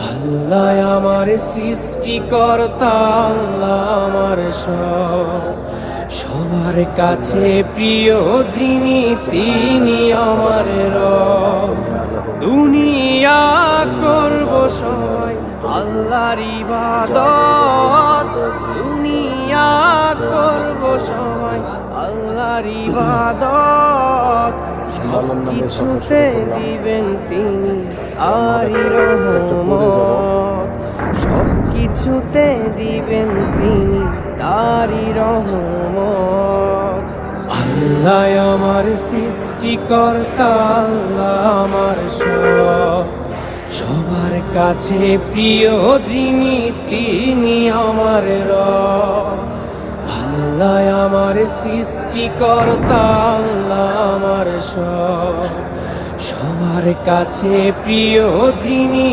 আল্লাহ আমার সৃষ্টিকর্তা, আল্লাহ আমার সবার কাছে প্রিয় যিনি, তিনি আমার রব। দুনিয়া করব সবাই আল্লাহর ইবাদত, দুনিয়া করব সবাই আল্লাহর ইবাদত। সব কিছুতে দিবেন তিনি আরি রহমত, সব কিছুতে দিবেন তিনি তারি রহমত। আল্লাহ আমার সৃষ্টিকর্তা, আল্লাহ আমার সবার কাছে প্রিয় যিনি, তিনি আমার রব। আল্লাহ আমার সৃষ্টিকর্তা, আল্লাহ আমার সবার কাছে প্রিয় যিনি।